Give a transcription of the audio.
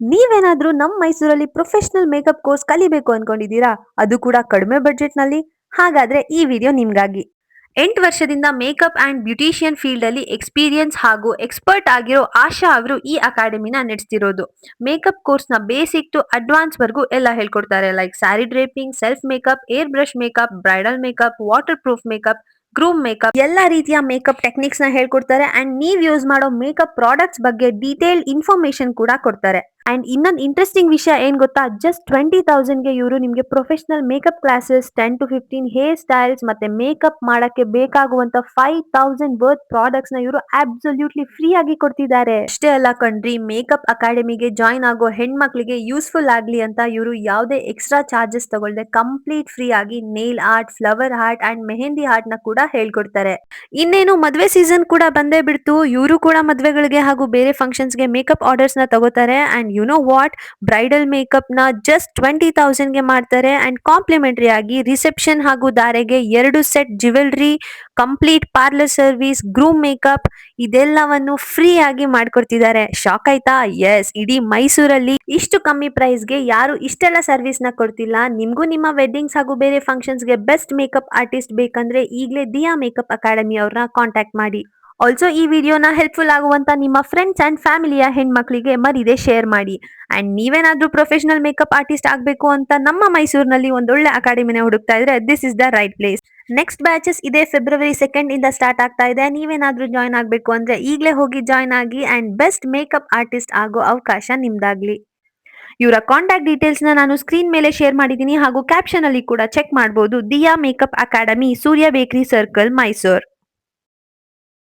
ನೀವೇನಾದ್ರೂ ನಮ್ಮ ಮೈಸೂರಲ್ಲಿ ಪ್ರೊಫೆಷನಲ್ ಮೇಕಪ್ ಕೋರ್ಸ್ ಕಲಿಬೇಕು ಅನ್ಕೊಂಡಿದ್ದೀರಾ? ಅದು ಕೂಡ ಕಡಿಮೆ ಬಜೆಟ್‌ನಲ್ಲಿ? ಹಾಗಾದ್ರೆ ಈ ವಿಡಿಯೋ ನಿಮ್ಗಾಗಿ. 8 ವರ್ಷದಿಂದ ಮೇಕಪ್ ಆಂಡ್ ಬ್ಯೂಟಿಷಿಯನ್ ಫೀಲ್ಡ್ ಅಲ್ಲಿ ಎಕ್ಸ್ಪೀರಿಯನ್ಸ್ ಹಾಗೂ ಎಕ್ಸ್ಪರ್ಟ್ ಆಗಿರೋ ಆಶಾ ಅವರು ಈ ಅಕಾಡೆಮಿನ ನಡೆಸ್ತಿರೋದು. ಮೇಕಪ್ ಕೋರ್ಸ್ ನ ಬೇಸಿಕ್ ಟು ಅಡ್ವಾನ್ಸ್ ವರ್ಗೂ ಎಲ್ಲ ಹೇಳ್ಕೊಡ್ತಾರೆ. Like sari draping, self makeup, air brush makeup, bridal makeup, water proof makeup, groom makeup ಎಲ್ಲಾ ರೀತಿಯ ಮೇಕಪ್ ಟೆಕ್ನಿಕ್ಸ್ ನ ಹೇಳ್ಕೊಡ್ತಾರೆ. ಅಂಡ್ ನೀವ್ ಯೂಸ್ ಮಾಡೋ ಮೇಕಪ್ ಪ್ರಾಡಕ್ಟ್ಸ್ ಬಗ್ಗೆ ಡೀಟೇಲ್ ಇನ್ಫಾರ್ಮೇಶನ್ ಕೂಡ ಕೊಡ್ತಾರೆ. ಅಂಡ್ ಇನ್ನೊಂದು ಇಂಟ್ರೆಸ್ಟಿಂಗ್ ವಿಷಯ ಏನ್ ಗೊತ್ತಾ, ಜಸ್ಟ್ 20,000ಗೆ ಇವರು ನಿಮ್ಗೆ professional makeup classes, 10 to 15 hair styles ಮತ್ತೆ ಮೇಕಪ್ ಮಾಡಕ್ಕೆ ಬೇಕಾಗುವಂತ 5,000 ವರ್ತ್ ಪ್ರಾಡಕ್ಟ್ಸ್ ನ ಇವರು ಅಬ್ಸಲ್ಯೂಟ್ಲಿ ಫ್ರೀ ಆಗಿ ಕೊಡ್ತಿದ್ದಾರೆ. ಅಷ್ಟೇ ಅಲ್ಲ ಕಣ್ರಿ, ಮೇಕಪ್ ಅಕಾಡೆಮಿಗೆ ಜಾಯ್ನ್ ಆಗೋ ಹೆಣ್ಮಕ್ಳಿಗೆ ಯೂಸ್ಫುಲ್ ಆಗ್ಲಿ ಅಂತ ಇವರು ಯಾವುದೇ ಎಕ್ಸ್ಟ್ರಾ ಚಾರ್ಜಸ್ ತಗೊಳ್ಳದೆ ಕಂಪ್ಲೀಟ್ ಫ್ರೀ ಆಗಿ nail art, flower art and mehndi art ನ ಕೂಡ ಹೇಳ್ಕೊಡ್ತಾರೆ. ಇನ್ನೇನು ಮದ್ವೆ ಸೀಸನ್ ಕೂಡ ಬಂದೇ ಬಿಡ್ತು. ಇವರು ಕೂಡ ಮದ್ವೆಗಳಿಗೆ ಹಾಗೂ ಬೇರೆ ಫಂಕ್ಷನ್ಸ್ ಗೆ ಮೇಕಪ್ ಆರ್ಡರ್ಸ್ ನ ತಗೋತಾರೆ. And you know what, bridal makeup ನ ಜಸ್ಟ್ 20,000ಗೆ ಮಾಡ್ತಾರೆ. ಅಂಡ್ ಕಾಂಪ್ಲಿಮೆಂಟರಿ ಆಗಿ ರಿಸೆಪ್ಷನ್ ಹಾಗೂ ಧಾರೆಗೆ 2 set jewellery, complete parlour service, groom makeup ಇದೆಲ್ಲವನ್ನು ಫ್ರೀ ಆಗಿ ಮಾಡ್ಕೊಡ್ತಿದ್ದಾರೆ. ಶಾಕ್ ಆಯ್ತಾ? ಎಸ್, ಇಡೀ ಮೈಸೂರಲ್ಲಿ ಇಷ್ಟು ಕಮ್ಮಿ ಪ್ರೈಸ್ಗೆ ಯಾರು ಇಷ್ಟೆಲ್ಲ ಸರ್ವಿಸ್ ನ ಕೊಡ್ತಿಲ್ಲ. ನಿಮ್ಗೂ ನಿಮ್ಮ ವೆಡ್ಡಿಂಗ್ಸ್ ಹಾಗೂ ಬೇರೆ ಫಂಕ್ಷನ್ಸ್ ಗೆ ಬೆಸ್ಟ್ ಮೇಕಪ್ ಆರ್ಟಿಸ್ಟ್ ಬೇಕಂದ್ರೆ ಈಗಲೇ ದಿಯಾ ಮೇಕಪ್ ಅಕಾಡೆಮಿ ಅವ್ರನ್ನ ಕಾಂಟ್ಯಾಕ್ಟ್ ಮಾಡಿ. ಆಲ್ಸೋ ಈ ವಿಡಿಯೋನ ಹೆಲ್ಪ್ಫುಲ್ ಆಗುವಂತ ನಿಮ್ಮ ಫ್ರೆಂಡ್ಸ್ ಅಂಡ್ ಫ್ಯಾಮಿಲಿಯ ಹೆಣ್ಮಕ್ಳಿಗೆ ಮರಿದೆ ಶೇರ್ ಮಾಡಿ. ಅಂಡ್ ನೀವೇನಾದ್ರೂ ಪ್ರೊಫೆಷನಲ್ ಮೇಕಪ್ ಆರ್ಟಿಸ್ಟ್ ಆಗಬೇಕು ಅಂತ ನಮ್ಮ ಮೈಸೂರಿನಲ್ಲಿ ಒಂದೊಳ್ಳೆ ಅಕಾಡೆಮಿನ ಹುಡುಕ್ತಾ ಇದ್ರೆ this is the right place. Next batches ಇದೇ ಫೆಬ್ರವರಿ 2 ಇಂದ ಸ್ಟಾರ್ಟ್ ಆಗ್ತಾ ಇದೆ. ನೀವೇನಾದ್ರೂ ಜಾಯ್ನ್ ಆಗಬೇಕು ಅಂದ್ರೆ ಈಗಲೇ ಹೋಗಿ ಜಾಯ್ನ್ ಆಗಿ ಅಂಡ್ ಬೆಸ್ಟ್ ಮೇಕಪ್ ಆರ್ಟಿಸ್ಟ್ ಆಗೋ ಅವಕಾಶ ನಿಮ್ದಾಗ್ಲಿ. ಇವರ ಕಾಂಟ್ಯಾಕ್ಟ್ ಡೀಟೇಲ್ಸ್ ನಾನು ಸ್ಕ್ರೀನ್ ಮೇಲೆ ಶೇರ್ ಮಾಡಿದ್ದೀನಿ ಹಾಗೂ ಕ್ಯಾಪ್ಷನ್ ಅಲ್ಲಿ ಕೂಡ ಚೆಕ್ ಮಾಡಬಹುದು. ದಿಯಾ ಮೇಕಪ್ ಅಕಾಡೆಮಿ, ಸೂರ್ಯ ಬೇಕರಿ ಸರ್ಕಲ್, ಮೈಸೂರು.